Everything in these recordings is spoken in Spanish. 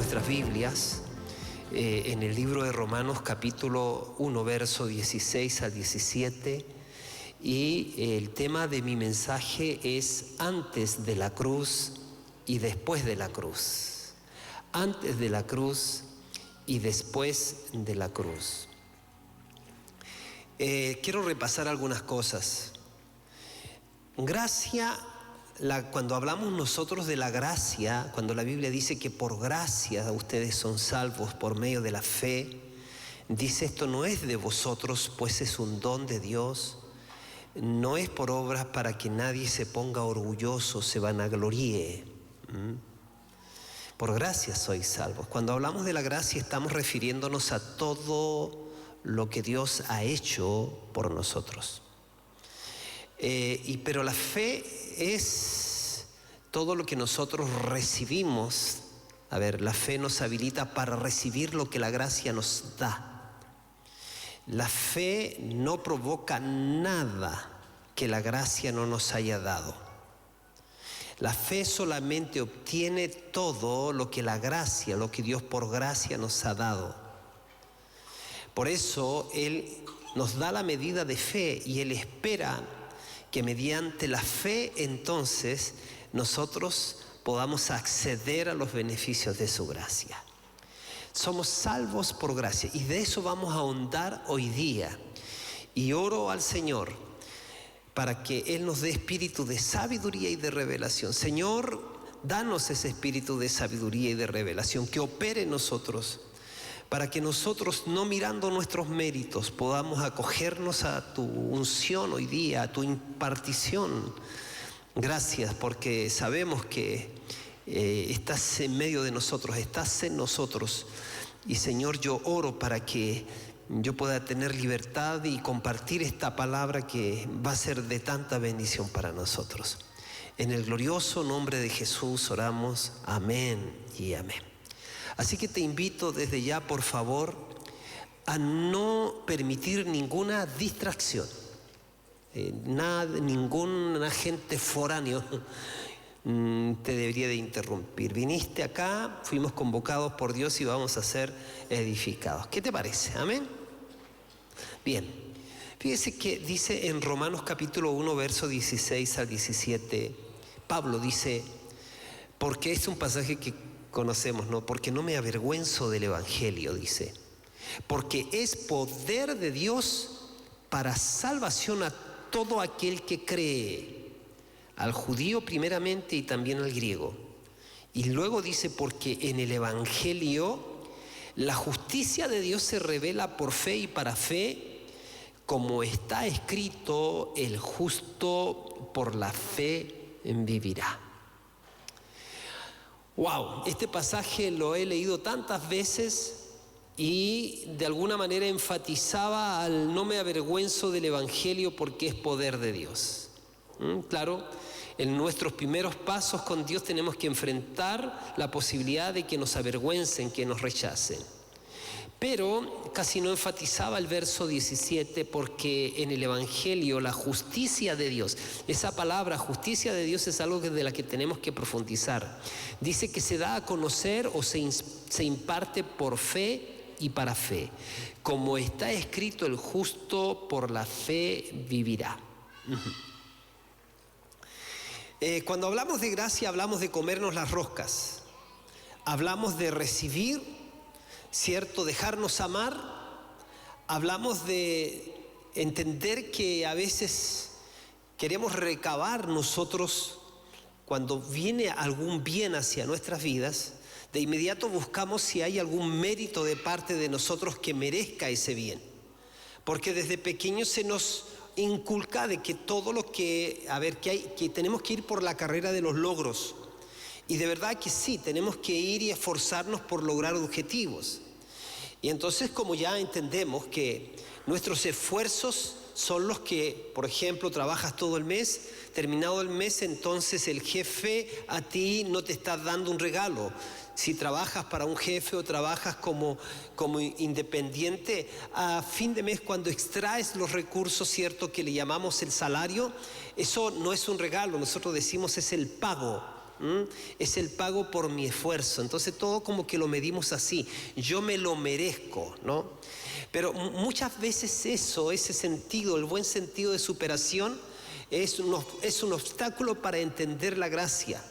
nuestras Biblias en el libro de Romanos capítulo 1, verso 16 al 17, y el tema de mi mensaje es antes de la cruz y después de la cruz. Antes de la cruz y después de la cruz. Quiero repasar algunas cosas. Gracia, cuando hablamos nosotros de la gracia, cuando la Biblia dice que por gracia ustedes son salvos por medio de la fe, dice esto no es de vosotros, pues es un don de Dios, no es por obras para que nadie se ponga orgulloso, se vanagloríe. Por gracia sois salvos. Cuando hablamos de la gracia estamos refiriéndonos a todo lo que Dios ha hecho por nosotros. Pero la fe es todo lo que nosotros recibimos. La fe nos habilita para recibir lo que la gracia nos da. La fe no provoca nada que la gracia no nos haya dado. La fe solamente obtiene todo lo que la gracia, lo que Dios por gracia nos ha dado. Por eso Él nos da la medida de fe y Él espera que mediante la fe entonces nosotros podamos acceder a los beneficios de su gracia. Somos salvos por gracia y de eso vamos a ahondar hoy día. Y oro al Señor para que Él nos dé espíritu de sabiduría y de revelación. Señor, danos ese espíritu de sabiduría y de revelación que opere en nosotros, para que nosotros, no mirando nuestros méritos, podamos acogernos a tu unción hoy día, a tu impartición. Gracias, porque sabemos que estás en medio de nosotros, estás en nosotros. Y Señor, yo oro para que yo pueda tener libertad y compartir esta palabra que va a ser de tanta bendición para nosotros. En el glorioso nombre de Jesús oramos. Amén y amén. Así que te invito desde ya, por favor, a no permitir ninguna distracción, ningún agente foráneo te debería de interrumpir. Viniste acá, fuimos convocados por Dios y vamos a ser edificados. ¿Qué te parece? Amén. Bien, fíjese que dice en Romanos capítulo 1, verso 16 al 17, Pablo dice, porque es un pasaje que conocemos, ¿no? Porque no me avergüenzo del evangelio, dice, porque es poder de Dios para salvación a todo aquel que cree, al judío primeramente y también al griego. Y luego dice, porque en el evangelio la justicia de Dios se revela por fe y para fe, como está escrito, el justo por la fe vivirá. Wow, este pasaje lo he leído tantas veces y de alguna manera enfatizaba al no me avergüenzo del evangelio porque es poder de Dios. Claro, en nuestros primeros pasos con Dios tenemos que enfrentar la posibilidad de que nos avergüencen, que nos rechacen. Pero casi no enfatizaba el verso 17 porque en el evangelio la justicia de Dios, esa palabra justicia de Dios es algo de la que tenemos que profundizar. Dice que se da a conocer o se imparte por fe y para fe. Como está escrito, el justo por la fe vivirá. Cuando hablamos de gracia hablamos de comernos las roscas. Hablamos de recibir, ¿cierto? Dejarnos amar. Hablamos de entender que a veces queremos recabar nosotros cuando viene algún bien hacia nuestras vidas. De inmediato buscamos si hay algún mérito de parte de nosotros que merezca ese bien. Porque desde pequeños se nos inculca de que todo lo que tenemos que ir por la carrera de los logros. Y de verdad que sí, tenemos que ir y esforzarnos por lograr objetivos. Y entonces, como ya entendemos que nuestros esfuerzos son los que, por ejemplo, trabajas todo el mes, terminado el mes, entonces el jefe a ti no te está dando un regalo. Si trabajas para un jefe o trabajas como independiente, a fin de mes cuando extraes los recursos, ¿cierto?, que le llamamos el salario, eso no es un regalo, nosotros decimos es el pago. Es el pago por mi esfuerzo. Entonces todo como que lo medimos así. Yo me lo merezco, ¿no? Pero muchas veces ese sentido, el buen sentido de superación, es un obstáculo para entender la gracia,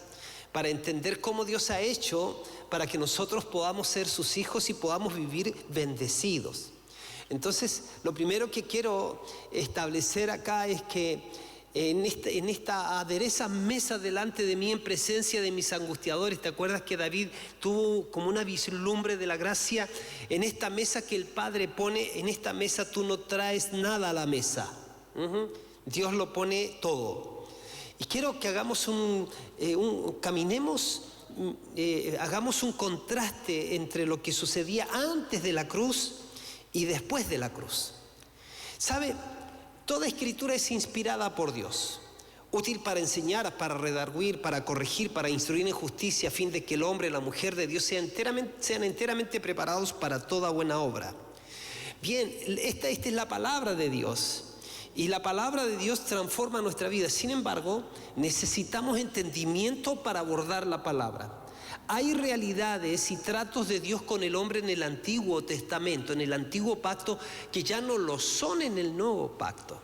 para entender cómo Dios ha hecho para que nosotros podamos ser sus hijos y podamos vivir bendecidos. Entonces, lo primero que quiero establecer acá es que en esta adereza mesa delante de mí en presencia de mis angustiadores. ¿Te acuerdas que David tuvo como una vislumbre de la gracia? En esta mesa que el Padre pone, en esta mesa tú no traes nada a la mesa. Dios lo pone todo. Y quiero que hagamos hagamos un contraste entre lo que sucedía antes de la cruz y después de la cruz. ¿Sabe? Toda escritura es inspirada por Dios, útil para enseñar, para redarguir, para corregir, para instruir en justicia, a fin de que el hombre y la mujer de Dios sean enteramente preparados para toda buena obra. Bien, esta es la palabra de Dios. Y la palabra de Dios transforma nuestra vida. Sin embargo, necesitamos entendimiento para abordar la palabra. Hay realidades y tratos de Dios con el hombre en el Antiguo Testamento, en el Antiguo Pacto, que ya no lo son en el Nuevo Pacto.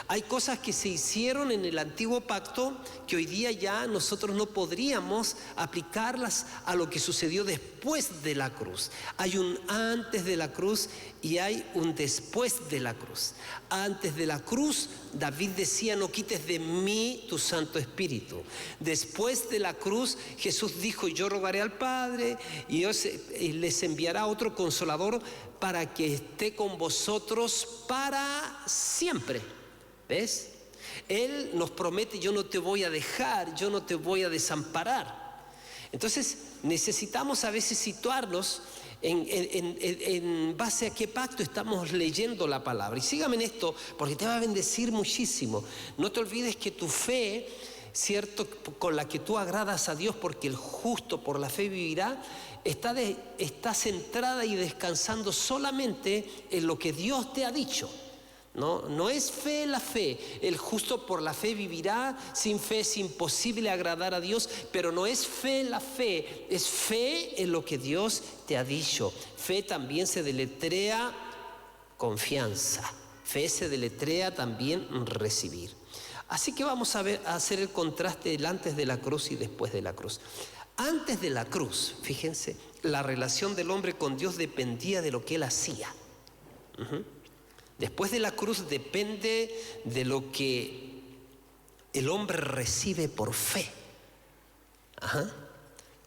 Hay cosas que se hicieron en el Antiguo Pacto que hoy día ya nosotros no podríamos aplicarlas a lo que sucedió después de la cruz. Hay un antes de la cruz y hay un después de la cruz. Antes de la cruz, David decía: no quites de mí tu Santo Espíritu. Después de la cruz, Jesús dijo: yo rogaré al Padre y Dios les enviará otro Consolador para que esté con vosotros para siempre. ¿Ves? Él nos promete: yo no te voy a dejar, yo no te voy a desamparar. Entonces necesitamos a veces situarnos en base a qué pacto estamos leyendo la palabra. Y sígame en esto, porque te va a bendecir muchísimo. No te olvides que tu fe, cierto, con la que tú agradas a Dios, porque el justo por la fe vivirá, está centrada y descansando solamente en lo que Dios te ha dicho. No es fe la fe. El justo por la fe vivirá. Sin fe es imposible agradar a Dios. Pero no es fe la fe, es fe en lo que Dios te ha dicho. Fe también se deletrea confianza. Fe se deletrea también recibir. Así que vamos a hacer el contraste del antes de la cruz y después de la cruz. Antes de la cruz, fíjense, la relación del hombre con Dios dependía de lo que él hacía. Después de la cruz depende de lo que el hombre recibe por fe.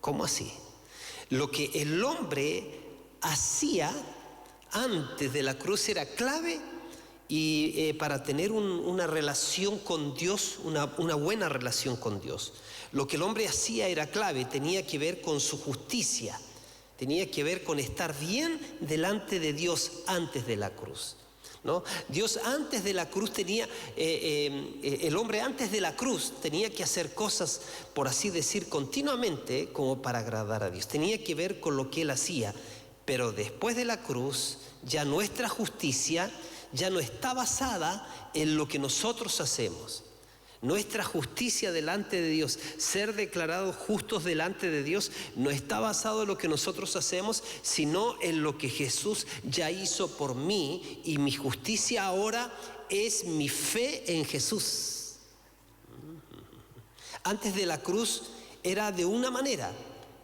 ¿Cómo así? Lo que el hombre hacía antes de la cruz era clave y para tener una relación con Dios, una buena relación con Dios. Lo que el hombre hacía era clave, tenía que ver con su justicia, tenía que ver con estar bien delante de Dios antes de la cruz. ¿No? Dios antes de la cruz el hombre antes de la cruz tenía que hacer cosas, por así decir, continuamente como para agradar a Dios. Tenía que ver con lo que él hacía, pero después de la cruz ya nuestra justicia ya no está basada en lo que nosotros hacemos. Nuestra justicia delante de Dios, ser declarados justos delante de Dios, no está basado en lo que nosotros hacemos, sino en lo que Jesús ya hizo por mí, y mi justicia ahora es mi fe en Jesús. Antes de la cruz era de una manera,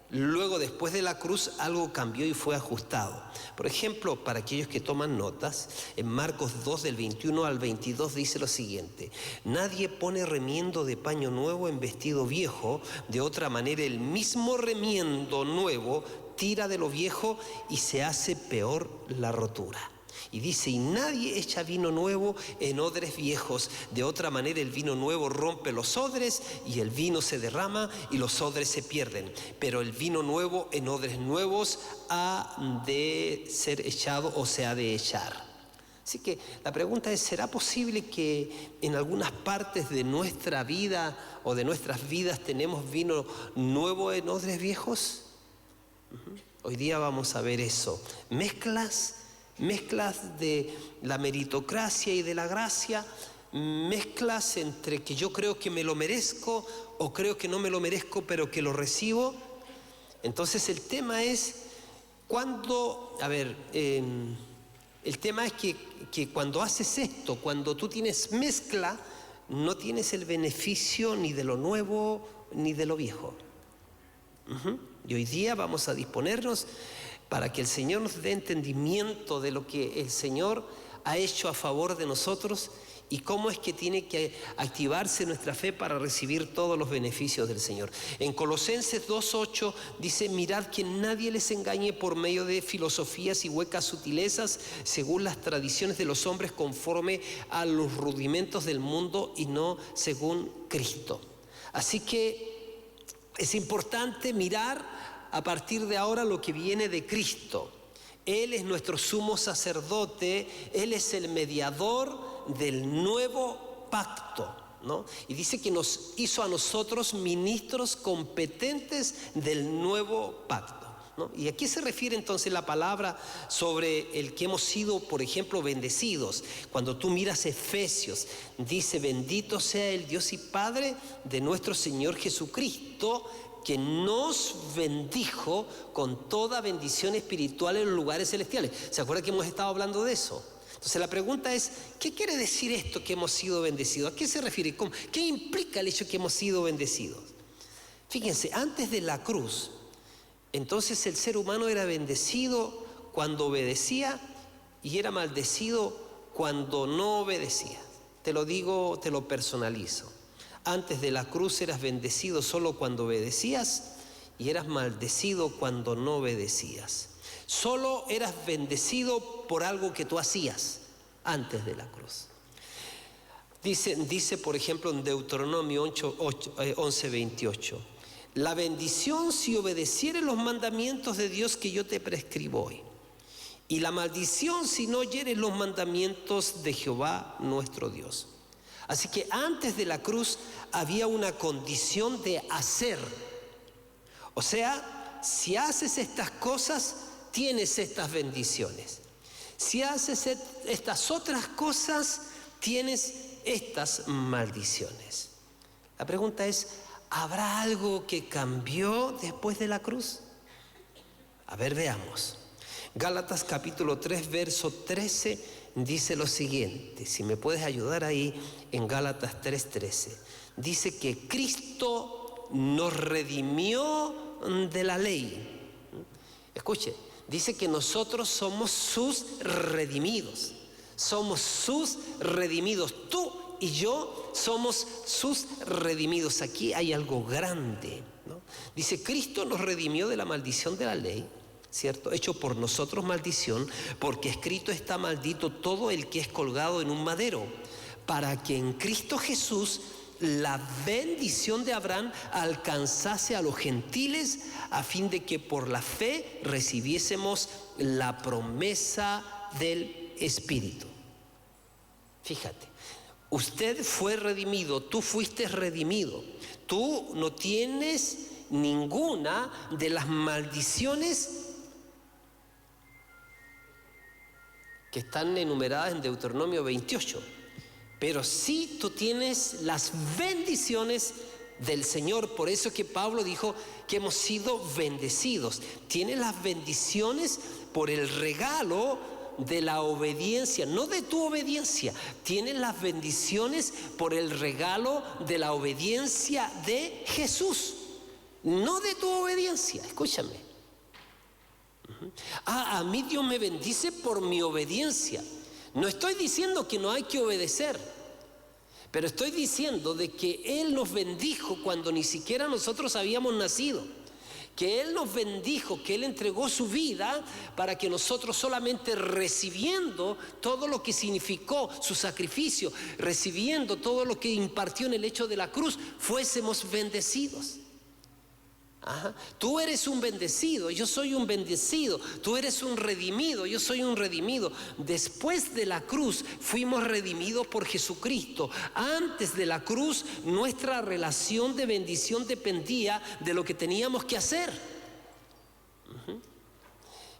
luego después de la cruz algo cambió y fue ajustado. Por ejemplo, para aquellos que toman notas, en Marcos 2 del 21 al 22 dice lo siguiente: nadie pone remiendo de paño nuevo en vestido viejo, de otra manera el mismo remiendo nuevo tira de lo viejo y se hace peor la rotura. Y dice: y nadie echa vino nuevo en odres viejos, de otra manera el vino nuevo rompe los odres y el vino se derrama y los odres se pierden. Pero el vino nuevo en odres nuevos ha de ser echado o se ha de echar. Así que la pregunta es: ¿será posible que en algunas partes de nuestra vida o de nuestras vidas tenemos vino nuevo en odres viejos? Hoy día vamos a ver eso. Mezclas de la meritocracia y de la gracia, mezclas entre que yo creo que me lo merezco o creo que no me lo merezco pero que lo recibo. Entonces el tema es cuando, el tema es que cuando haces esto, cuando tú tienes mezcla, no tienes el beneficio ni de lo nuevo ni de lo viejo. Y hoy día vamos a disponernos para que el Señor nos dé entendimiento de lo que el Señor ha hecho a favor de nosotros y cómo es que tiene que activarse nuestra fe para recibir todos los beneficios del Señor. En Colosenses 2:8 dice: mirad que nadie les engañe por medio de filosofías y huecas sutilezas, según las tradiciones de los hombres, conforme a los rudimentos del mundo y no según Cristo. Así que es importante mirar a partir de ahora lo que viene de Cristo. Él es nuestro sumo sacerdote, Él es el mediador del nuevo pacto, ¿no? Y dice que nos hizo a nosotros ministros competentes del nuevo pacto, ¿no? ¿Y a qué se refiere entonces la palabra sobre el que hemos sido, por ejemplo, bendecidos? Cuando tú miras Efesios, dice: bendito sea el Dios y Padre de nuestro Señor Jesucristo, que nos bendijo con toda bendición espiritual en los lugares celestiales. ¿Se acuerdan que hemos estado hablando de eso? Entonces la pregunta es: ¿qué quiere decir esto que hemos sido bendecidos? ¿A qué se refiere? ¿Qué implica el hecho que hemos sido bendecidos? Fíjense, antes de la cruz, entonces el ser humano era bendecido cuando obedecía y era maldecido cuando no obedecía. Te lo digo, te lo personalizo. Antes de la cruz eras bendecido solo cuando obedecías y eras maldecido cuando no obedecías. Solo eras bendecido por algo que tú hacías antes de la cruz. Dice por ejemplo en Deuteronomio 11:28: la bendición si obedecieres los mandamientos de Dios que yo te prescribo hoy, y la maldición si no oyeres los mandamientos de Jehová nuestro Dios. Así que antes de la cruz había una condición de hacer. O sea, si haces estas cosas, tienes estas bendiciones. Si haces estas otras cosas, tienes estas maldiciones. La pregunta es: ¿habrá algo que cambió después de la cruz? A ver, veamos. Gálatas capítulo 3, verso 13 dice lo siguiente. Si me puedes ayudar ahí en Gálatas 3:13. Dice que Cristo nos redimió de la ley. Escuche, dice que nosotros somos sus redimidos. Somos sus redimidos. Tú y yo somos sus redimidos. Aquí hay algo grande, ¿no? Dice: Cristo nos redimió de la maldición de la ley, ¿cierto? Hecho por nosotros maldición, porque escrito está: maldito todo el que es colgado en un madero, para que en Cristo Jesús la bendición de Abraham alcanzase a los gentiles, a fin de que por la fe recibiésemos la promesa del Espíritu. Fíjate, usted fue redimido, tú fuiste redimido, tú no tienes ninguna de las maldiciones que están enumeradas en Deuteronomio 28, pero sí tú tienes las bendiciones del Señor. Por eso que Pablo dijo que hemos sido bendecidos. Tienes las bendiciones por el regalo de la obediencia, no de tu obediencia. Tienes las bendiciones por el regalo de la obediencia de Jesús, no de tu obediencia. Escúchame. A mí Dios me bendice por mi obediencia. No estoy diciendo que no hay que obedecer, pero estoy diciendo de que Él nos bendijo cuando ni siquiera nosotros habíamos nacido. Que Él nos bendijo, que Él entregó su vida para que nosotros, solamente recibiendo todo lo que significó su sacrificio, recibiendo todo lo que impartió en el hecho de la cruz, fuésemos bendecidos. Ajá. Tú eres un bendecido, yo soy un bendecido. Tú eres un redimido, yo soy un redimido. Después de la cruz fuimos redimidos por Jesucristo. Antes de la cruz nuestra relación de bendición dependía de lo que teníamos que hacer.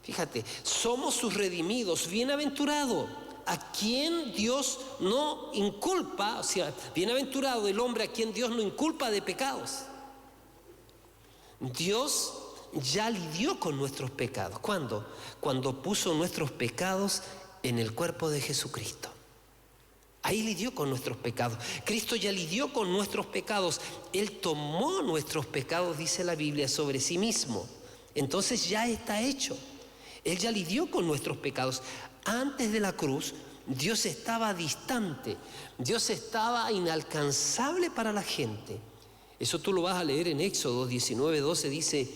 Fíjate, somos sus redimidos. Bienaventurado a quien Dios no inculpa, o sea, bienaventurado el hombre a quien Dios no inculpa de pecados. Dios ya lidió con nuestros pecados. ¿Cuándo? Cuando puso nuestros pecados en el cuerpo de Jesucristo. Ahí lidió con nuestros pecados. Cristo ya lidió con nuestros pecados. Él tomó nuestros pecados, dice la Biblia, sobre sí mismo. Entonces ya está hecho. Él ya lidió con nuestros pecados. Antes de la cruz, Dios estaba distante. Dios estaba inalcanzable para la gente. Eso tú lo vas a leer en Éxodo 19:12, dice: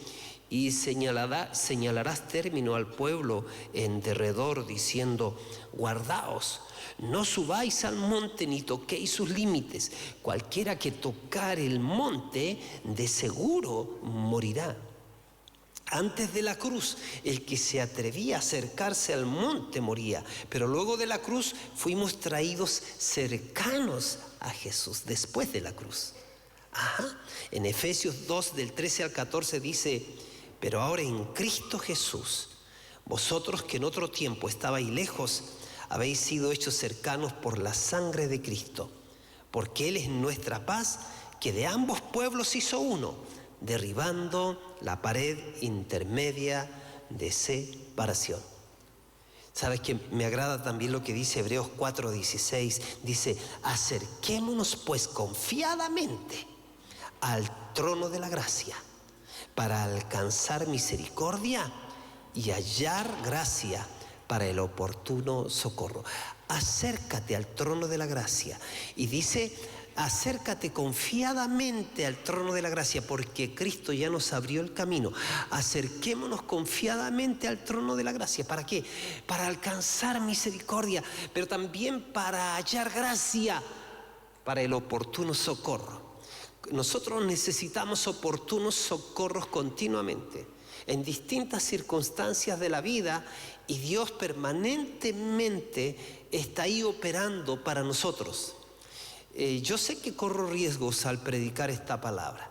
y señalarás término al pueblo en derredor, diciendo: guardaos, no subáis al monte ni toquéis sus límites. Cualquiera que tocare el monte, de seguro morirá. Antes de la cruz, el que se atrevía a acercarse al monte moría. Pero luego de la cruz fuimos traídos cercanos a Jesús, después de la cruz. En Efesios 2, del 13 al 14 dice: pero ahora en Cristo Jesús, vosotros que en otro tiempo estabais lejos, habéis sido hechos cercanos por la sangre de Cristo, porque Él es nuestra paz, que de ambos pueblos hizo uno, derribando la pared intermedia de separación. ¿Sabes qué? Me agrada también lo que dice Hebreos 4:16. Dice: acerquémonos pues confiadamente al trono de la gracia, para alcanzar misericordia y hallar gracia para el oportuno socorro. Acércate al trono de la gracia. Y dice: acércate confiadamente al trono de la gracia, porque Cristo ya nos abrió el camino. Acerquémonos confiadamente al trono de la gracia. ¿Para qué? Para alcanzar misericordia, pero también para hallar gracia para el oportuno socorro. Nosotros necesitamos oportunos socorros continuamente, en distintas circunstancias de la vida, y Dios permanentemente está ahí operando para nosotros. Yo sé que corro riesgos al predicar esta palabra,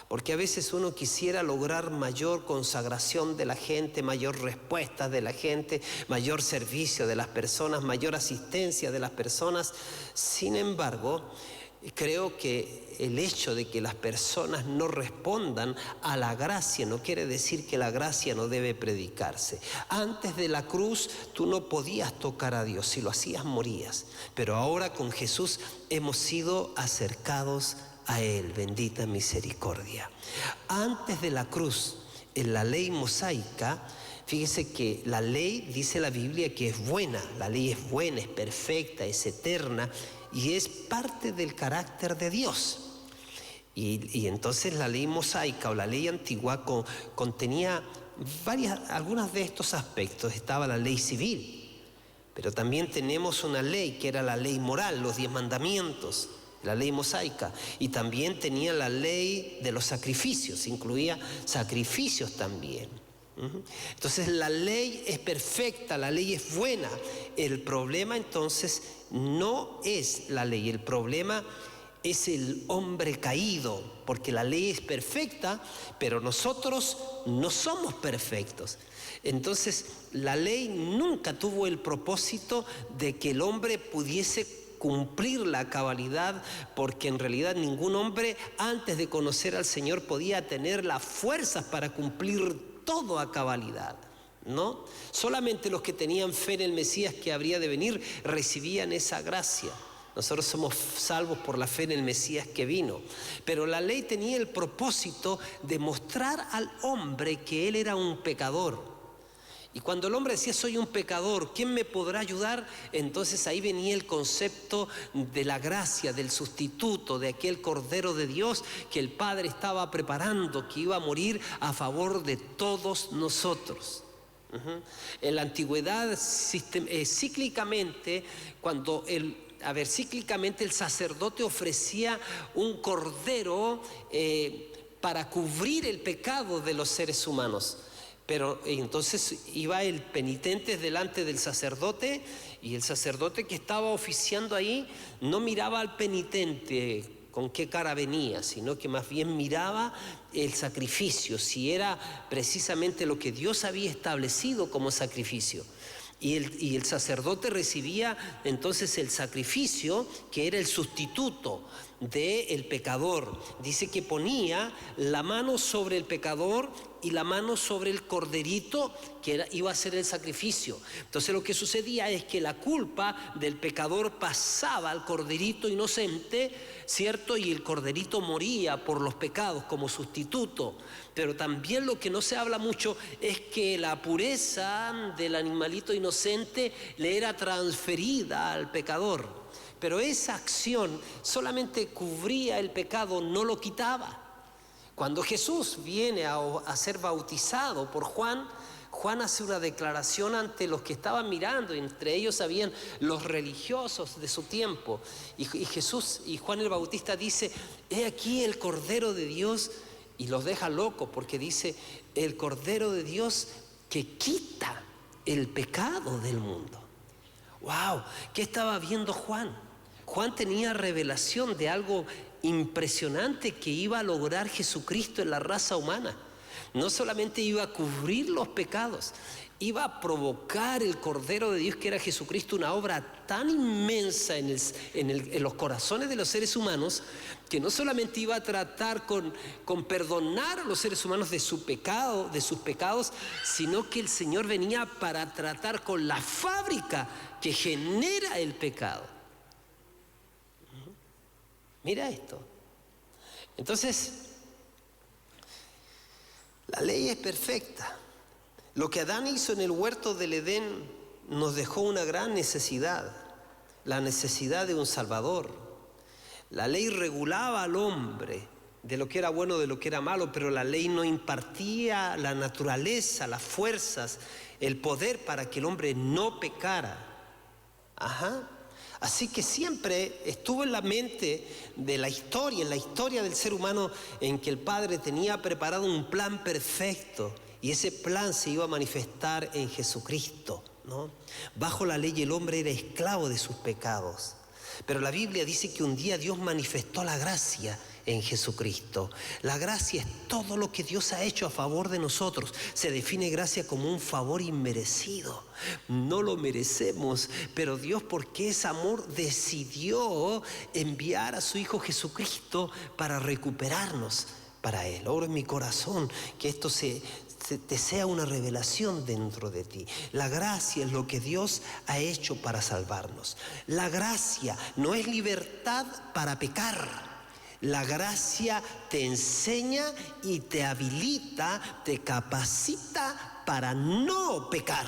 porque a veces uno quisiera lograr mayor consagración de la gente, mayor respuesta de la gente, mayor servicio de las personas, mayor asistencia de las personas. Sin embargo, creo que el hecho de que las personas no respondan a la gracia no quiere decir que la gracia no debe predicarse. Antes de la cruz tú no podías tocar a Dios, si lo hacías morías, pero ahora con Jesús hemos sido acercados a Él. Bendita misericordia. Antes de la cruz, en la ley mosaica, fíjese que la ley, dice la Biblia, que es buena. La ley es buena, es perfecta, es eterna y es parte del carácter de Dios. Y entonces la ley mosaica o la ley antigua contenía algunos de estos aspectos. Estaba la ley civil, pero también tenemos una ley que era la ley moral, los 10 mandamientos, la ley mosaica. Y también tenía la ley de los sacrificios, incluía sacrificios también. Entonces la ley es perfecta, la ley es buena. El problema entonces no es la ley, el problema es el hombre caído, porque la ley es perfecta, pero nosotros no somos perfectos. Entonces la ley nunca tuvo el propósito de que el hombre pudiese cumplir la cabalidad, porque en realidad ningún hombre antes de conocer al Señor podía tener las fuerzas para cumplir todo a cabalidad, ¿no? Solamente los que tenían fe en el Mesías que habría de venir recibían esa gracia. Nosotros somos salvos por la fe en el Mesías que vino. Pero la ley tenía el propósito de mostrar al hombre que él era un pecador. Y cuando el hombre decía: soy un pecador, ¿quién me podrá ayudar? Entonces ahí venía el concepto de la gracia, del sustituto, de aquel Cordero de Dios que el Padre estaba preparando, que iba a morir a favor de todos nosotros. En la antigüedad, cíclicamente, cíclicamente el sacerdote ofrecía un cordero para cubrir el pecado de los seres humanos. Pero entonces iba el penitente delante del sacerdote, y el sacerdote que estaba oficiando ahí no miraba al penitente con qué cara venía, sino que más bien miraba el sacrificio, si era precisamente lo que Dios había establecido como sacrificio. Y el sacerdote recibía entonces el sacrificio, que era el sustituto del pecador. Dice que ponía la mano sobre el pecador y la mano sobre el corderito que iba a ser el sacrificio. Entonces lo que sucedía es que la culpa del pecador pasaba al corderito inocente, ¿cierto? Y el corderito moría por los pecados como sustituto. Pero también lo que no se habla mucho es que la pureza del animalito inocente le era transferida al pecador. Pero esa acción solamente cubría el pecado, no lo quitaba. Cuando Jesús viene a ser bautizado por Juan, Juan hace una declaración ante los que estaban mirando, entre ellos habían los religiosos de su tiempo. Y Jesús y Juan el Bautista dice: he aquí el Cordero de Dios, y los deja locos porque dice: el Cordero de Dios que quita el pecado del mundo. ¡Wow! ¿Qué estaba viendo Juan? Juan tenía revelación de algo impresionante que iba a lograr Jesucristo en la raza humana. No solamente iba a cubrir los pecados, iba a provocar el Cordero de Dios, que era Jesucristo, una obra tan inmensa en los corazones de los seres humanos, que no solamente iba a tratar con perdonar a los seres humanos de su pecado, de sus pecados, sino que el Señor venía para tratar con la fábrica que genera el pecado. Mira esto. Entonces, la ley es perfecta. Lo que Adán hizo en el huerto del Edén nos dejó una gran necesidad, la necesidad de un Salvador. La ley regulaba al hombre de lo que era bueno, de lo que era malo, pero la ley no impartía la naturaleza, las fuerzas, el poder para que el hombre no pecara. Así que siempre estuvo en la mente de la historia, en la historia del ser humano, en que el Padre tenía preparado un plan perfecto, y ese plan se iba a manifestar en Jesucristo, ¿no? Bajo la ley el hombre era esclavo de sus pecados, pero la Biblia dice que un día Dios manifestó la gracia en Jesucristo. La gracia es todo lo que Dios ha hecho a favor de nosotros. Se define gracia como un favor inmerecido. No lo merecemos, pero Dios, porque es amor, decidió enviar a su Hijo Jesucristo para recuperarnos para Él. Oro en mi corazón que esto te sea una revelación dentro de ti. La gracia es lo que Dios ha hecho para salvarnos. La gracia no es libertad para pecar. La gracia te enseña y te habilita, te capacita para no pecar.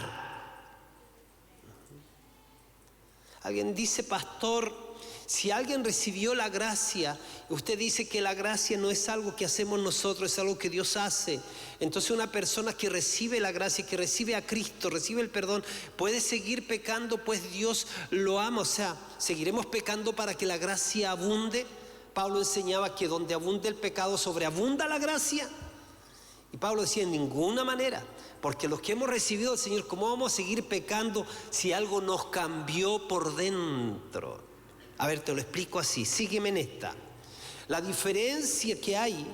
Alguien dice: pastor, si alguien recibió la gracia, usted dice que la gracia no es algo que hacemos nosotros, es algo que Dios hace. Entonces una persona que recibe la gracia, que recibe a Cristo, recibe el perdón, ¿puede seguir pecando? Pues Dios lo ama. O sea, ¿seguiremos pecando para que la gracia abunde? Pablo enseñaba que donde abunde el pecado, sobreabunda la gracia. Y Pablo decía: en ninguna manera, porque los que hemos recibido al Señor, ¿cómo vamos a seguir pecando si algo nos cambió por dentro? A ver, te lo explico así, sígueme en esta. La diferencia que hay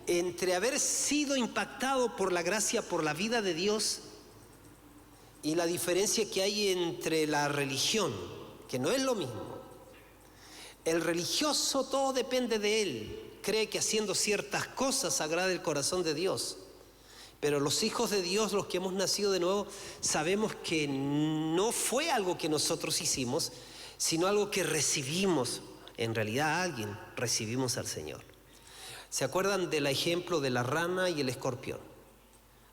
entre haber sido impactado por la gracia, por la vida de Dios, y la diferencia que hay entre la religión, que no es lo mismo. El religioso, todo depende de él, cree que haciendo ciertas cosas agrada el corazón de Dios. Pero los hijos de Dios, los que hemos nacido de nuevo, sabemos que no fue algo que nosotros hicimos, sino algo que recibimos. En realidad alguien recibimos al Señor. ¿Se acuerdan del ejemplo de la rana y el escorpión?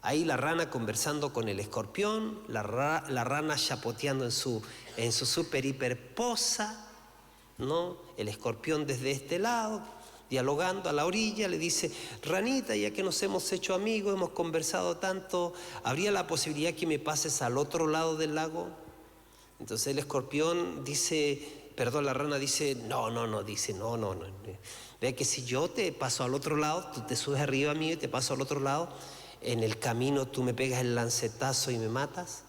Ahí la rana conversando con el escorpión, la rana chapoteando en su super hiper posa, ¿no? El escorpión desde este lado, dialogando a la orilla, le dice: ranita, ya que nos hemos hecho amigos, hemos conversado tanto, ¿habría la posibilidad que me pases al otro lado del lago? Entonces el escorpión dice, la rana dice, no. Ve que si yo te paso al otro lado, tú te subes arriba mío y te paso al otro lado, en el camino tú me pegas el lancetazo y me matas.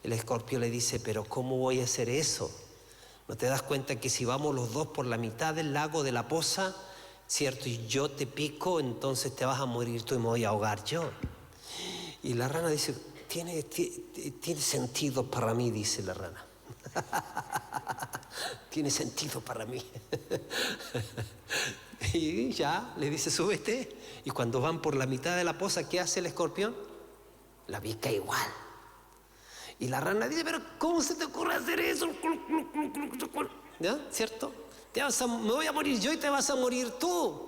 El escorpión le dice: pero ¿cómo voy a hacer eso? ¿No te das cuenta que si vamos los dos por la mitad del lago, de la poza, cierto, y yo te pico, entonces te vas a morir tú y me voy a ahogar yo? Y la rana dice: tiene sentido para mí, dice la rana. Tiene sentido para mí. Y ya le dice, súbete. Y cuando van por la mitad de la poza, ¿qué hace el escorpión? La pica igual. Y la rana dice, pero ¿cómo se te ocurre hacer eso? ¿Ya? ¿Cierto? Me voy a morir yo y te vas a morir tú.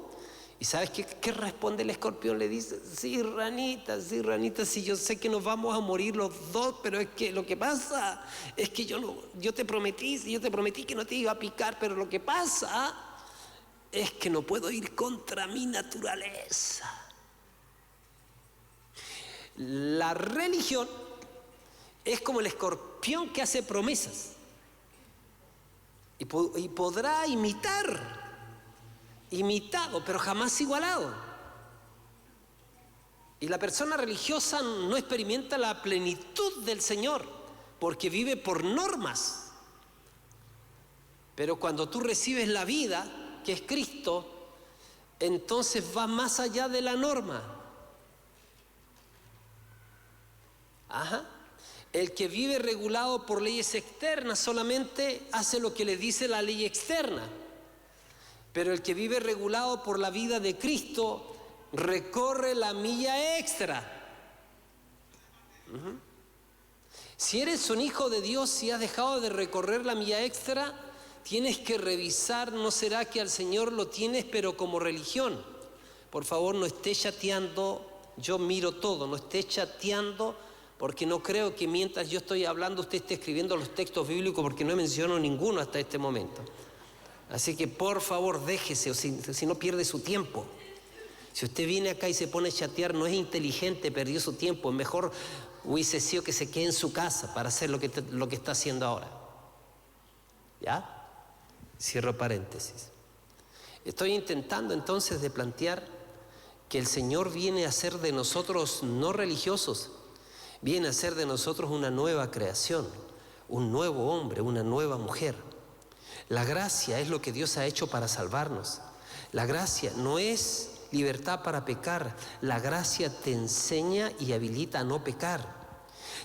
¿Y sabes qué responde el escorpión? Le dice, sí, ranita, sí, yo sé que nos vamos a morir los dos, pero es que lo que pasa es que yo te prometí que no te iba a picar, pero lo que pasa es que no puedo ir contra mi naturaleza. La religión es como el escorpión que hace promesas y podrá imitado, pero jamás igualado. Y la persona religiosa no experimenta la plenitud del Señor porque vive por normas. Pero cuando tú recibes la vida, que es Cristo, entonces va más allá de la norma. El que vive regulado por leyes externas solamente hace lo que le dice la ley externa. Pero el que vive regulado por la vida de Cristo recorre la milla extra. Si eres un hijo de Dios, si has dejado de recorrer la milla extra, tienes que revisar, ¿no será que al Señor lo tienes pero como religión? Por favor, no esté chateando, yo miro todo, no esté chateando, porque no creo que mientras yo estoy hablando usted esté escribiendo los textos bíblicos, porque no menciono ninguno hasta este momento. Así que por favor déjese, o si no pierde su tiempo. Si usted viene acá y se pone a chatear, no es inteligente, perdió su tiempo. Mejor hubiese sido que se quede en su casa para hacer lo que está haciendo ahora. ¿Ya? Cierro paréntesis. Estoy intentando entonces de plantear que el Señor viene a hacer de nosotros no religiosos, viene a hacer de nosotros una nueva creación, un nuevo hombre, una nueva mujer. La gracia es lo que Dios ha hecho para salvarnos. La gracia no es libertad para pecar. La gracia te enseña y habilita a no pecar.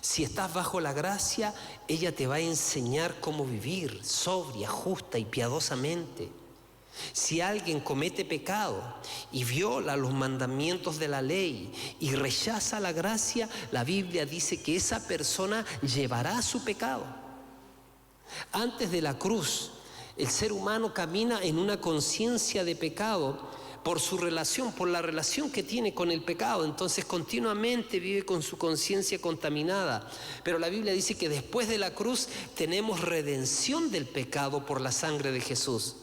Si estás bajo la gracia, ella te va a enseñar cómo vivir sobria, justa y piadosamente. Si alguien comete pecado y viola los mandamientos de la ley y rechaza la gracia, la Biblia dice que esa persona llevará su pecado. Antes de la cruz, el ser humano camina en una conciencia de pecado por su relación, por la relación que tiene con el pecado. Entonces continuamente vive con su conciencia contaminada. Pero la Biblia dice que después de la cruz tenemos redención del pecado por la sangre de Jesús.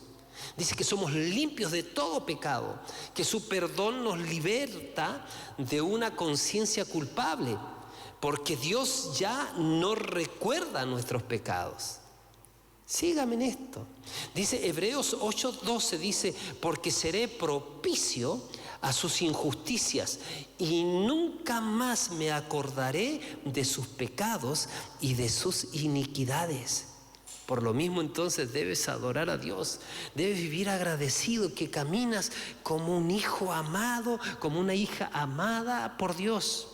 Dice que somos limpios de todo pecado, que su perdón nos liberta de una conciencia culpable, porque Dios ya no recuerda nuestros pecados. Sígame en esto. Dice Hebreos 8:12, dice, porque seré propicio a sus injusticias y nunca más me acordaré de sus pecados y de sus iniquidades. Por lo mismo entonces debes adorar a Dios, debes vivir agradecido, que caminas como un hijo amado, como una hija amada por Dios.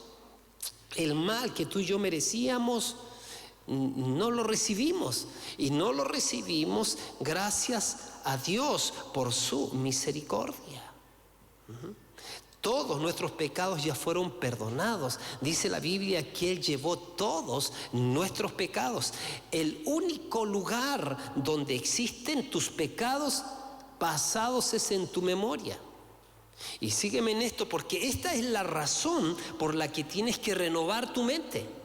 El mal que tú y yo merecíamos no lo recibimos, y no lo recibimos gracias a Dios por su misericordia. Todos nuestros pecados ya fueron perdonados. Dice la Biblia que Él llevó todos nuestros pecados. El único lugar donde existen tus pecados pasados es en tu memoria. Y sígueme en esto, porque esta es la razón por la que tienes que renovar tu mente.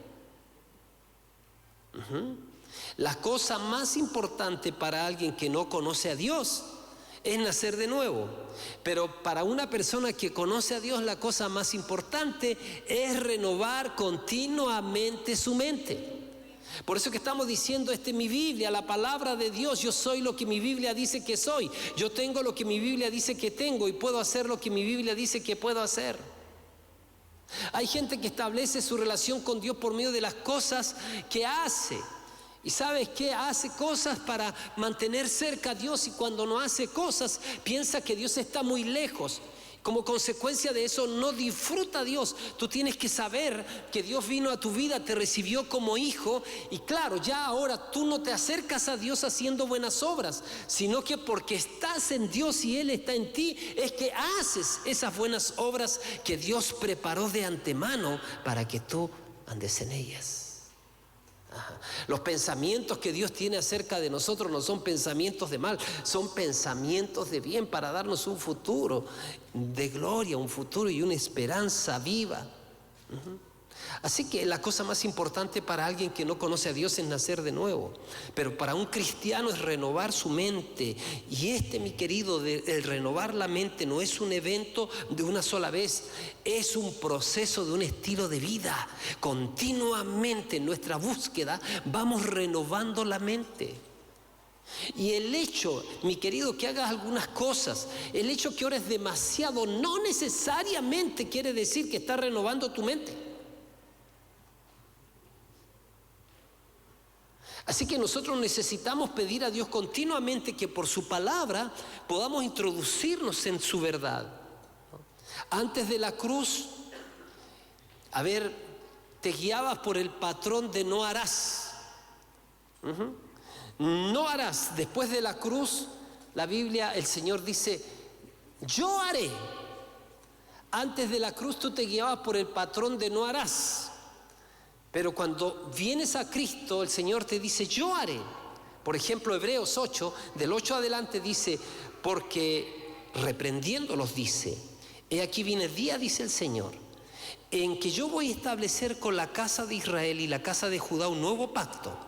La cosa más importante para alguien que no conoce a Dios es nacer de nuevo. Pero para una persona que conoce a Dios, la cosa más importante es renovar continuamente su mente. Por eso que estamos diciendo, esta es mi Biblia, la palabra de Dios. Yo soy lo que mi Biblia dice que soy. Yo tengo lo que mi Biblia dice que tengo y puedo hacer lo que mi Biblia dice que puedo hacer. Hay gente que establece su relación con Dios por medio de las cosas que hace. ¿Y sabes qué? Hace cosas para mantener cerca a Dios, y cuando no hace cosas piensa que Dios está muy lejos. Como consecuencia de eso, no disfruta a Dios. Tú tienes que saber que Dios vino a tu vida, te recibió como hijo. Y claro, ya ahora tú no te acercas a Dios haciendo buenas obras, sino que porque estás en Dios y Él está en ti, es que haces esas buenas obras que Dios preparó de antemano para que tú andes en ellas. Ajá. Los pensamientos que Dios tiene acerca de nosotros no son pensamientos de mal, son pensamientos de bien para darnos un futuro de gloria, un futuro y una esperanza viva. Así que la cosa más importante para alguien que no conoce a Dios es nacer de nuevo, pero para un cristiano es renovar su mente. Y mi querido, el renovar la mente no es un evento de una sola vez, es un proceso de un estilo de vida. Continuamente en nuestra búsqueda vamos renovando la mente. Y el hecho, mi querido, que hagas algunas cosas, el hecho que ores demasiado, no necesariamente quiere decir que estás renovando tu mente. Así que nosotros necesitamos pedir a Dios continuamente que por su palabra podamos introducirnos en su verdad. Antes de la cruz, te guiabas por el patrón de no harás. No harás. Después de la cruz, la Biblia, el Señor dice, yo haré. Antes de la cruz tú te guiabas por el patrón de no harás. Pero cuando vienes a Cristo, el Señor te dice, yo haré. Por ejemplo, Hebreos 8, del 8 adelante dice, porque reprendiéndolos dice, he aquí viene el día, dice el Señor, en que yo voy a establecer con la casa de Israel y la casa de Judá un nuevo pacto,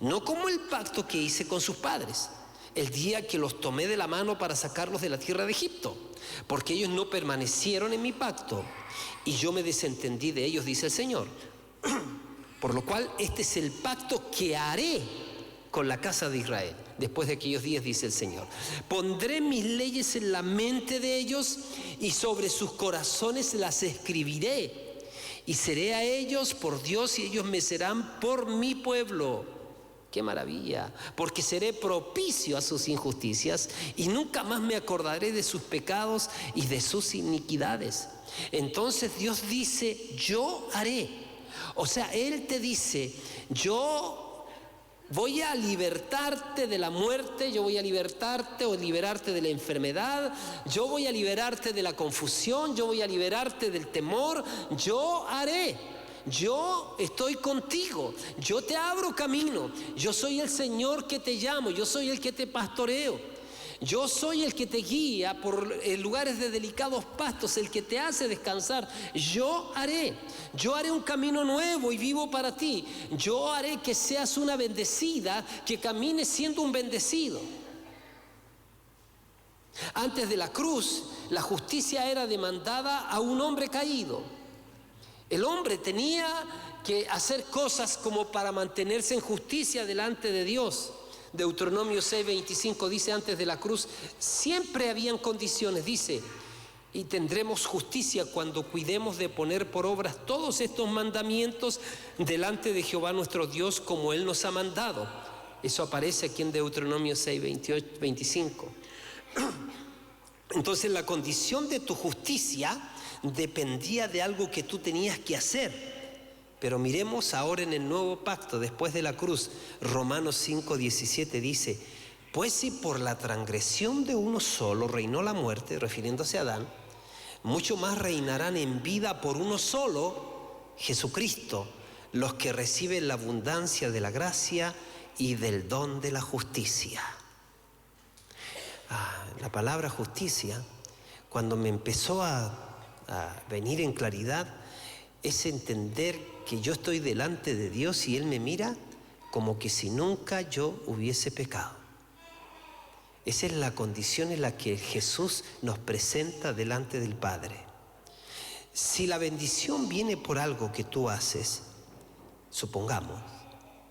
no como el pacto que hice con sus padres, el día que los tomé de la mano para sacarlos de la tierra de Egipto, porque ellos no permanecieron en mi pacto y yo me desentendí de ellos, dice el Señor. Por lo cual este es el pacto que haré con la casa de Israel después de aquellos días, dice el Señor. Pondré mis leyes en la mente de ellos y sobre sus corazones las escribiré. Y seré a ellos por Dios y ellos me serán por mi pueblo. ¡Qué maravilla! Porque seré propicio a sus injusticias y nunca más me acordaré de sus pecados y de sus iniquidades. Entonces Dios dice, yo haré. O sea, Él te dice, yo voy a libertarte de la muerte, yo voy a libertarte o liberarte de la enfermedad, yo voy a liberarte de la confusión, yo voy a liberarte del temor, yo haré. Yo estoy contigo, yo te abro camino, yo soy el Señor que te llamo, yo soy el que te pastoreo. Yo soy el que te guía por lugares de delicados pastos, el que te hace descansar. Yo haré un camino nuevo y vivo para ti. Yo haré que seas una bendecida, que camines siendo un bendecido. Antes de la cruz, la justicia era demandada a un hombre caído. El hombre tenía que hacer cosas como para mantenerse en justicia delante de Dios. Deuteronomio 6:25 dice, antes de la cruz siempre habían condiciones, dice, y tendremos justicia cuando cuidemos de poner por obras todos estos mandamientos delante de Jehová nuestro Dios como Él nos ha mandado. Eso aparece aquí en Deuteronomio 6:25. Entonces la condición de tu justicia dependía de algo que tú tenías que hacer. Pero miremos ahora en el nuevo pacto, después de la cruz. Romanos 5:17 dice, pues si por la transgresión de uno solo reinó la muerte, refiriéndose a Adán, mucho más reinarán en vida por uno solo, Jesucristo, los que reciben la abundancia de la gracia y del don de la justicia. La palabra justicia, cuando me empezó a venir en claridad, es entender que yo estoy delante de Dios y Él me mira como que si nunca yo hubiese pecado. Esa es la condición en la que Jesús nos presenta delante del Padre. Si la bendición viene por algo que tú haces, supongamos,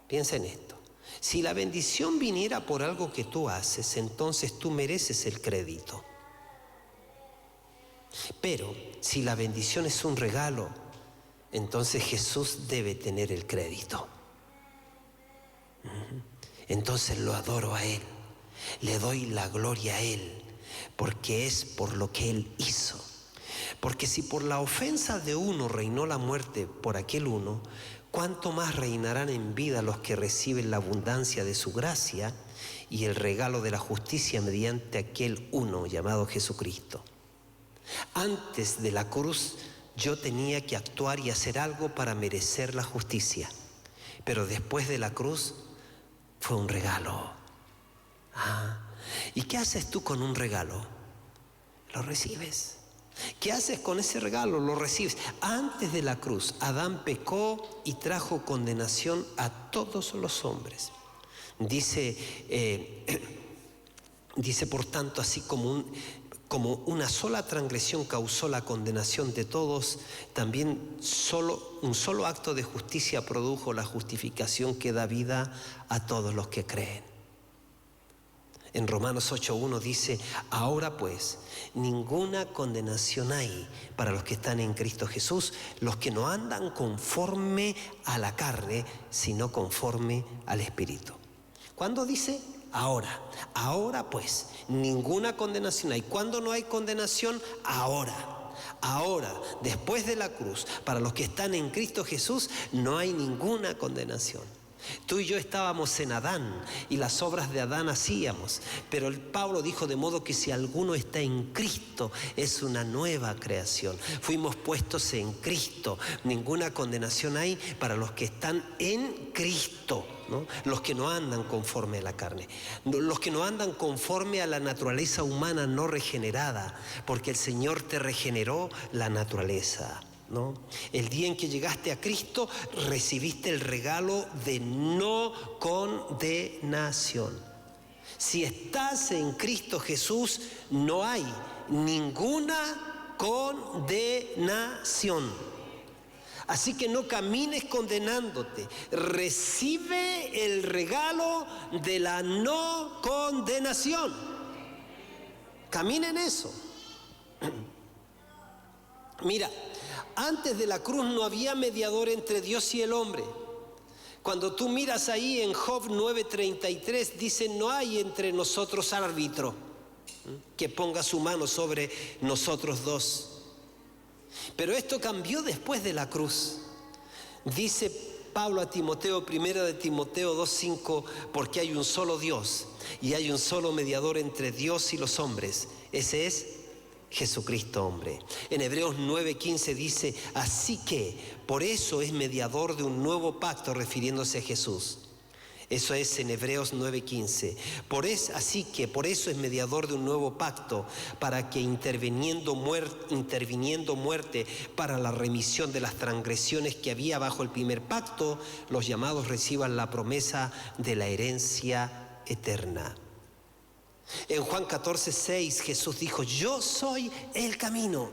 piensa en esto, si la bendición viniera por algo que tú haces, entonces tú mereces el crédito. Pero si la bendición es un regalo, entonces Jesús debe tener el crédito. Entonces lo adoro a Él, le doy la gloria a Él, porque es por lo que Él hizo. Porque si por la ofensa de uno reinó la muerte por aquel uno, ¿cuánto más reinarán en vida los que reciben la abundancia de su gracia y el regalo de la justicia mediante aquel uno llamado Jesucristo? Antes de la cruz yo tenía que actuar y hacer algo para merecer la justicia, pero después de la cruz fue un regalo. ¿Y qué haces tú con un regalo? Lo recibes. ¿Qué haces con ese regalo? Lo recibes. Antes de la cruz, Adán pecó y trajo condenación a todos los hombres. Dice por tanto, así como una sola transgresión causó la condenación de todos, también un solo acto de justicia produjo la justificación que da vida a todos los que creen. En Romanos 8:1 dice: ahora pues, ninguna condenación hay para los que están en Cristo Jesús, los que no andan conforme a la carne, sino conforme al Espíritu. ¿Cuándo dice? Ahora pues, ninguna condenación hay. ¿Cuándo no hay condenación? Ahora, después de la cruz, para los que están en Cristo Jesús, no hay ninguna condenación. Tú y yo estábamos en Adán y las obras de Adán hacíamos, pero Pablo dijo: de modo que si alguno está en Cristo, es una nueva creación. Fuimos puestos en Cristo. Ninguna condenación hay para los que están en Cristo, ¿no? Los que no andan conforme a la carne, los que no andan conforme a la naturaleza humana no regenerada, porque el Señor te regeneró la naturaleza, ¿no? El día en que llegaste a Cristo, recibiste el regalo de no condenación. Si estás en Cristo Jesús, no hay ninguna condenación. Así que no camines condenándote. Recibe el regalo de la no condenación. Camina en eso. Mira, antes de la cruz no había mediador entre Dios y el hombre. Cuando tú miras ahí en Job 9:33, dice: no hay entre nosotros árbitro que ponga su mano sobre nosotros dos. Pero esto cambió después de la cruz. Dice Pablo a Timoteo, 1 de Timoteo 2:5, porque hay un solo Dios y hay un solo mediador entre Dios y los hombres. Ese es Jesucristo hombre. En Hebreos 9:15 dice: así que por eso es mediador de un nuevo pacto, refiriéndose a Jesús. Eso es en Hebreos 9:15. Así que por eso es mediador de un nuevo pacto, para que interviniendo muerte para la remisión de las transgresiones que había bajo el primer pacto, los llamados reciban la promesa de la herencia eterna. En Juan 14:6 Jesús dijo: yo soy el camino,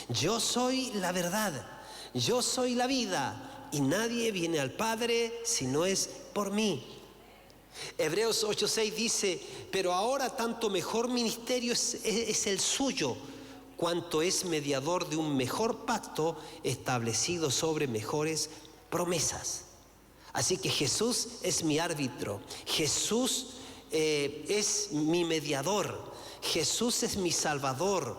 yo soy la verdad, yo soy la vida, y nadie viene al Padre si no es por mí. Hebreos 8:6 dice: pero ahora tanto mejor ministerio es el suyo, cuanto es mediador de un mejor pacto establecido sobre mejores promesas. Así que Jesús es mi árbitro, Jesús es mi mediador, Jesús es mi salvador.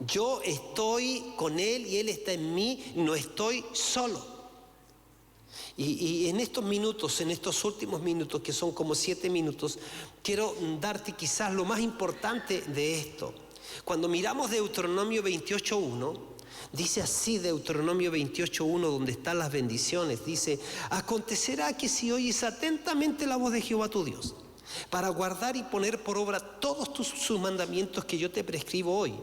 Yo estoy con Él y Él está en mí, no estoy solo. Y en estos minutos, en estos últimos minutos, que son como 7 minutos, quiero darte quizás lo más importante de esto. Cuando miramos Deuteronomio 28:1, dice así Deuteronomio 28:1, donde están las bendiciones, dice: acontecerá que si oyes atentamente la voz de Jehová tu Dios, para guardar y poner por obra todos sus mandamientos que yo te prescribo hoy,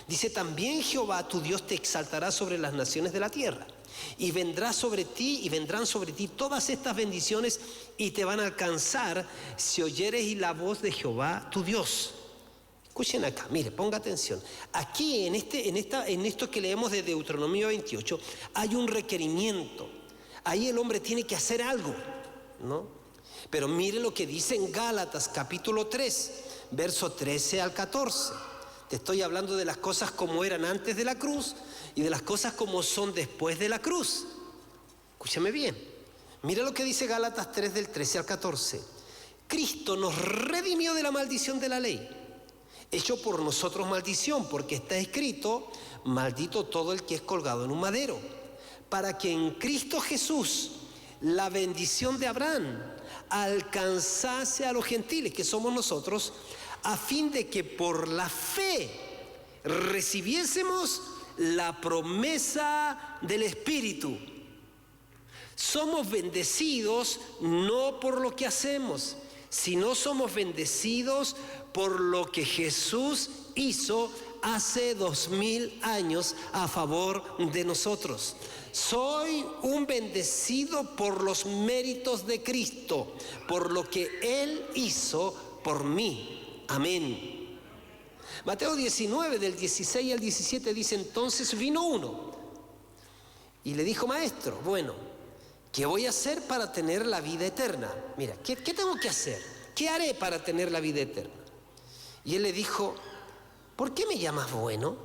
dice, también Jehová tu Dios te exaltará sobre las naciones de la tierra, y vendrán sobre ti todas estas bendiciones, y te van a alcanzar si oyeres la voz de Jehová tu Dios. Escuchen acá, mire, ponga atención. Aquí en esto que leemos de Deuteronomio 28 hay un requerimiento. Ahí el hombre tiene que hacer algo, ¿no? Pero mire lo que dice en Gálatas capítulo 3, verso 13 al 14. Te estoy hablando de las cosas como eran antes de la cruz y de las cosas como son después de la cruz. Escúchame bien. Mira lo que dice Gálatas 3, del 13 al 14. Cristo nos redimió de la maldición de la ley, hecho por nosotros maldición, porque está escrito: maldito todo el que es colgado en un madero, para que en Cristo Jesús la bendición de Abraham alcanzase a los gentiles, que somos nosotros, a fin de que por la fe recibiésemos la promesa del Espíritu. Somos bendecidos no por lo que hacemos, sino somos bendecidos por lo que Jesús hizo hace 2000 años a favor de nosotros. Soy un bendecido por los méritos de Cristo, por lo que Él hizo por mí. Amén. Mateo 19, del 16 al 17 dice: entonces vino uno y le dijo: maestro, bueno, ¿qué voy a hacer para tener la vida eterna? Mira, ¿qué tengo que hacer? ¿Qué haré para tener la vida eterna? Y él le dijo: ¿por qué me llamas bueno?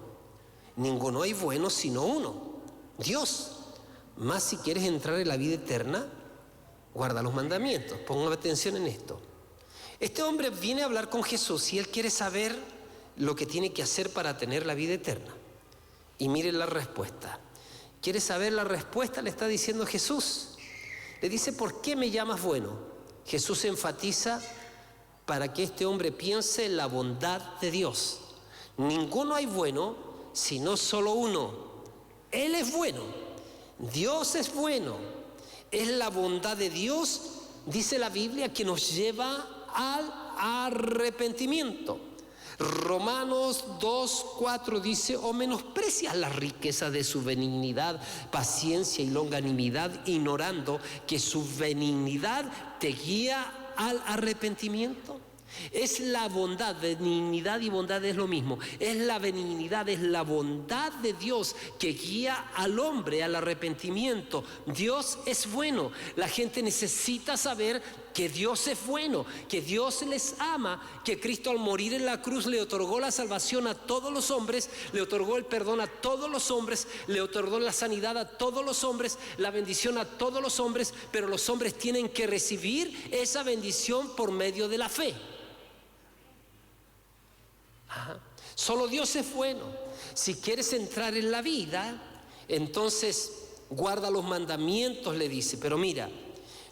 Ninguno hay bueno sino uno, Dios. Mas si quieres entrar en la vida eterna, guarda los mandamientos. Pongan atención en esto. Este hombre viene a hablar con Jesús y él quiere saber lo que tiene que hacer para tener la vida eterna. Y miren la respuesta. ¿Quiere saber la respuesta? Le está diciendo Jesús. Le dice: ¿por qué me llamas bueno? Jesús enfatiza para que este hombre piense en la bondad de Dios. Ninguno hay bueno, sino solo uno. Él es bueno. Dios es bueno. Es la bondad de Dios, dice la Biblia, que nos lleva al arrepentimiento. Romanos 2:4 dice: o menosprecias las riquezas de su benignidad, paciencia y longanimidad, ignorando que su benignidad te guía al arrepentimiento. Es la bondad, benignidad y bondad es lo mismo. Es la benignidad, es la bondad de Dios que guía al hombre al arrepentimiento. Dios es bueno. La gente necesita saber que Dios es bueno, que Dios les ama, que Cristo al morir en la cruz le otorgó la salvación a todos los hombres, le otorgó el perdón a todos los hombres, le otorgó la sanidad a todos los hombres, la bendición a todos los hombres, pero los hombres tienen que recibir esa bendición por medio de la fe. Solo Dios es bueno. Si quieres entrar en la vida, entonces guarda los mandamientos, le dice. Pero mira,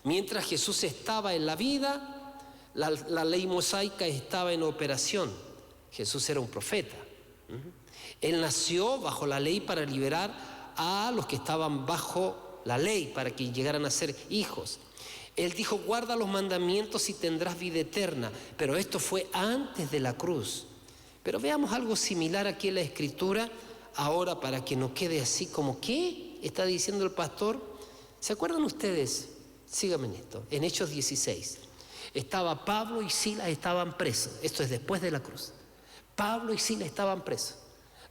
mientras Jesús estaba en la vida, la ley mosaica estaba en operación. Jesús era un profeta. Él nació bajo la ley para liberar a los que estaban bajo la ley, para que llegaran a ser hijos. Él dijo: guarda los mandamientos y tendrás vida eterna. Pero esto fue antes de la cruz. Pero veamos algo similar aquí en la Escritura, ahora, para que no quede así como: ¿qué está diciendo el pastor? ¿Se acuerdan ustedes? Síganme en esto. En Hechos 16 estaba Pablo y Silas, estaban presos. Esto es después de la cruz. Pablo y Silas estaban presos.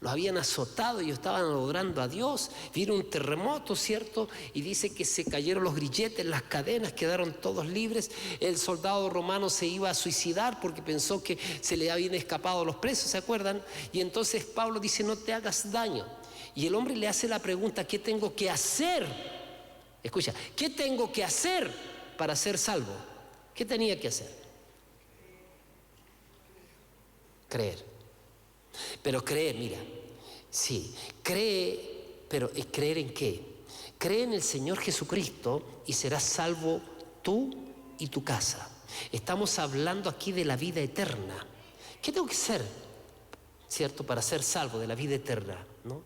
Los habían azotado y ellos estaban adorando a Dios. Vino un terremoto, ¿cierto? Y dice que se cayeron los grilletes, las cadenas, quedaron todos libres. El soldado romano se iba a suicidar porque pensó que se le habían escapado los presos, ¿se acuerdan? Y entonces Pablo dice: no te hagas daño. Y el hombre le hace la pregunta: ¿qué tengo que hacer? Escucha, ¿qué tengo que hacer para ser salvo? ¿Qué tenía que hacer? Creer. Pero creer, mira, sí, cree, pero ¿creer en qué? Cree en el Señor Jesucristo y serás salvo tú y tu casa. Estamos hablando aquí de la vida eterna. ¿Qué tengo que hacer, cierto, para ser salvo de la vida eterna, ¿no?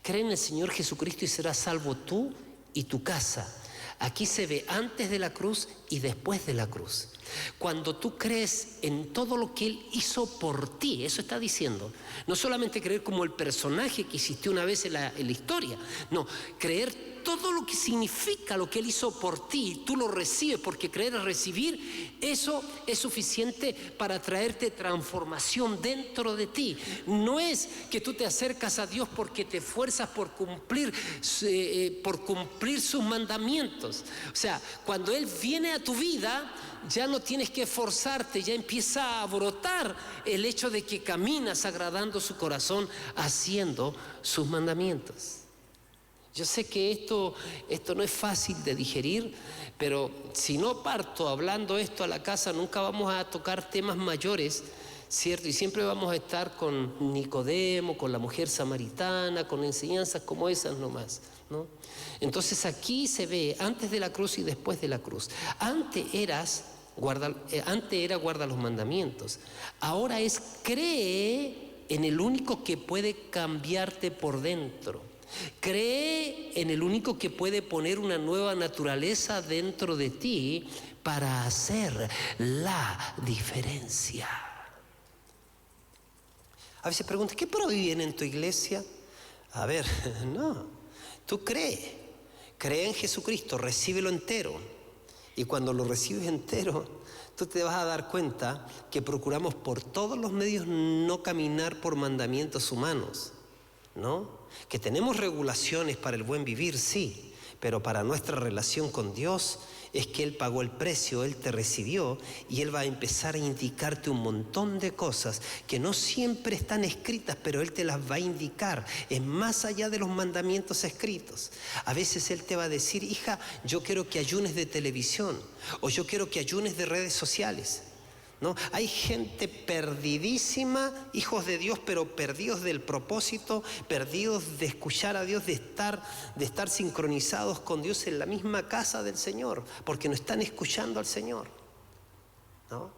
Cree en el Señor Jesucristo y serás salvo tú y tu casa. Aquí se ve antes de la cruz y después de la cruz. Cuando tú crees en todo lo que Él hizo por ti, eso está diciendo. No solamente creer como el personaje que existió una vez en la historia, no, creer todo lo que significa lo que Él hizo por ti, tú lo recibes, porque creer es recibir. Eso es suficiente para traerte transformación dentro de ti. No es que tú te acercas a Dios porque te esfuerzas por cumplir sus mandamientos. O sea, cuando Él viene a tu vida, ya no tienes que esforzarte, ya empieza a brotar el hecho de que caminas agradando su corazón, haciendo sus mandamientos. Yo sé que esto no es fácil de digerir, pero si no parto hablando esto a la casa, nunca vamos a tocar temas mayores, ¿cierto? Y siempre vamos a estar con Nicodemo, con la mujer samaritana, con enseñanzas como esas nomás, ¿no? Entonces aquí se ve antes de la cruz y después de la cruz. Antes era guarda los mandamientos. Ahora es cree en el único que puede cambiarte por dentro. Cree en el único que puede poner una nueva naturaleza dentro de ti para hacer la diferencia. A veces preguntas, ¿qué prohíben en tu iglesia? A ver, no, tú cree en Jesucristo, recíbelo entero. Y cuando lo recibes entero, tú te vas a dar cuenta que procuramos por todos los medios no caminar por mandamientos humanos, ¿no? Que tenemos regulaciones para el buen vivir, sí, pero para nuestra relación con Dios es que Él pagó el precio, Él te recibió y Él va a empezar a indicarte un montón de cosas que no siempre están escritas, pero Él te las va a indicar. Es más allá de los mandamientos escritos. A veces Él te va a decir, hija, yo quiero que ayunes de televisión o yo quiero que ayunes de redes sociales, ¿no? Hay gente perdidísima, hijos de Dios, pero perdidos del propósito, perdidos de escuchar a Dios, de estar sincronizados con Dios en la misma casa del Señor, porque no están escuchando al Señor, ¿no?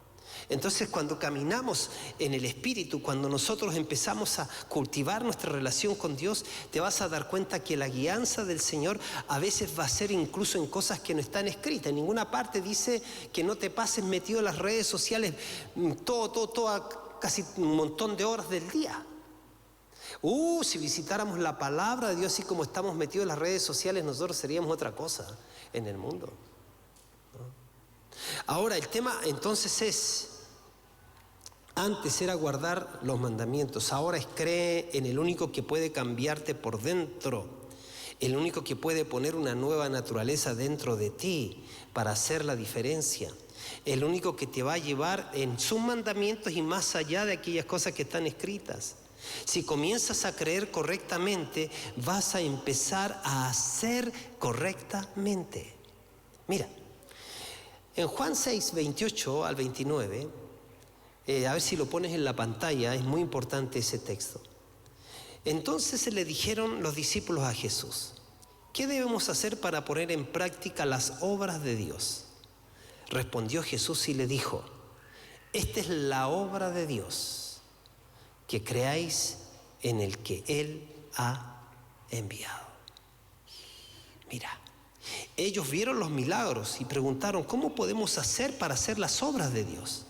Entonces, cuando caminamos en el Espíritu, cuando nosotros empezamos a cultivar nuestra relación con Dios, te vas a dar cuenta que la guianza del Señor a veces va a ser incluso en cosas que no están escritas. En ninguna parte dice que no te pases metido en las redes sociales casi un montón de horas del día. Si visitáramos la palabra de Dios así como estamos metidos en las redes sociales, nosotros seríamos otra cosa en el mundo, ¿no? Ahora, el tema entonces es, antes era guardar los mandamientos, ahora es cree en el único que puede cambiarte por dentro, el único que puede poner una nueva naturaleza dentro de ti para hacer la diferencia, el único que te va a llevar en sus mandamientos y más allá de aquellas cosas que están escritas. Si comienzas a creer correctamente, vas a empezar a hacer correctamente. Mira, en Juan 6, 28 al 29, a ver si lo pones en la pantalla, es muy importante ese texto. Entonces le dijeron los discípulos a Jesús, ¿qué debemos hacer para poner en práctica las obras de Dios? Respondió Jesús y le dijo, esta es la obra de Dios, que creáis en el que Él ha enviado. Mira, ellos vieron los milagros y preguntaron, ¿cómo podemos hacer para hacer las obras de Dios?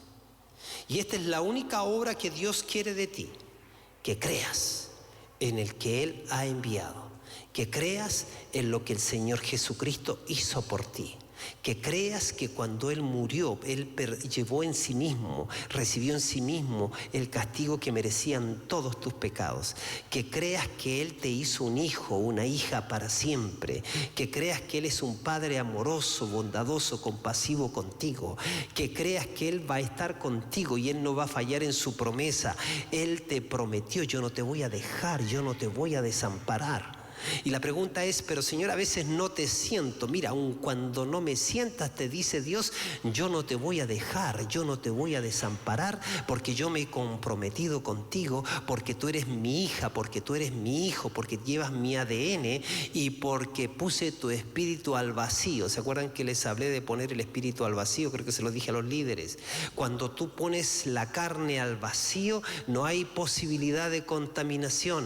Y esta es la única obra que Dios quiere de ti, que creas en el que Él ha enviado, que creas en lo que el Señor Jesucristo hizo por ti, que creas que cuando Él murió, Él llevó en sí mismo, recibió en sí mismo el castigo que merecían todos tus pecados, que creas que Él te hizo un hijo, una hija para siempre, que creas que Él es un Padre amoroso, bondadoso, compasivo contigo, que creas que Él va a estar contigo y Él no va a fallar en su promesa. Él te prometió, yo no te voy a dejar, yo no te voy a desamparar. Y la pregunta es, pero Señor, a veces no te siento. Mira, aun cuando no me sientas, te dice Dios, yo no te voy a dejar, yo no te voy a desamparar, porque yo me he comprometido contigo, porque tú eres mi hija, porque tú eres mi hijo, porque llevas mi ADN y porque puse tu espíritu al vacío. ¿Se acuerdan que les hablé de poner el espíritu al vacío? Creo que se lo dije a los líderes. Cuando tú pones la carne al vacío, no hay posibilidad de contaminación.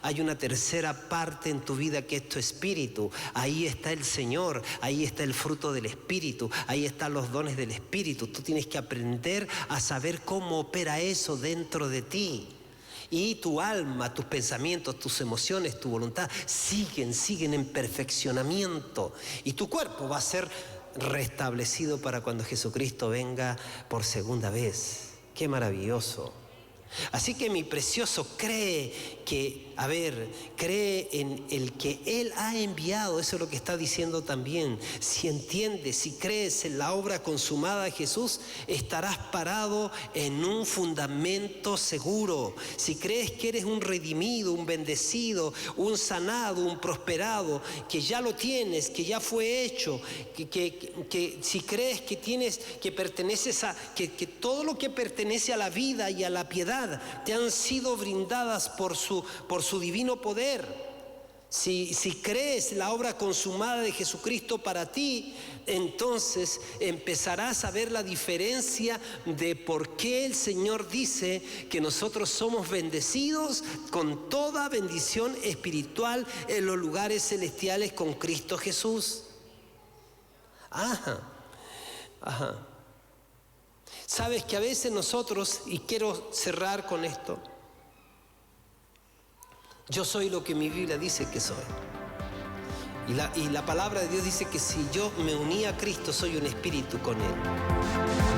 Hay una tercera parte en tu vida que es tu espíritu. Ahí está el Señor, ahí está el fruto del espíritu, ahí están los dones del espíritu. Tú tienes que aprender a saber cómo opera eso dentro de ti. Y tu alma, tus pensamientos, tus emociones, tu voluntad siguen en perfeccionamiento. Y tu cuerpo va a ser restablecido para cuando Jesucristo venga por segunda vez. ¡Qué maravilloso! Así que mi precioso, cree en el que Él ha enviado. Eso es lo que está diciendo también. Si entiendes, si crees en la obra consumada de Jesús, estarás parado en un fundamento seguro. Si crees que eres un redimido, un bendecido, un sanado, un prosperado, que ya lo tienes, que ya fue hecho, que si crees que tienes, que perteneces a, que todo lo que pertenece a la vida y a la piedad te han sido brindadas por su divino poder. Si crees la obra consumada de Jesucristo para ti, entonces empezarás a ver la diferencia de por qué el Señor dice que nosotros somos bendecidos con toda bendición espiritual en los lugares celestiales con Cristo Jesús. Ajá. Sabes que a veces nosotros, y quiero cerrar con esto, yo soy lo que mi Biblia dice que soy. Y la palabra de Dios dice que si yo me uní a Cristo, soy un espíritu con Él.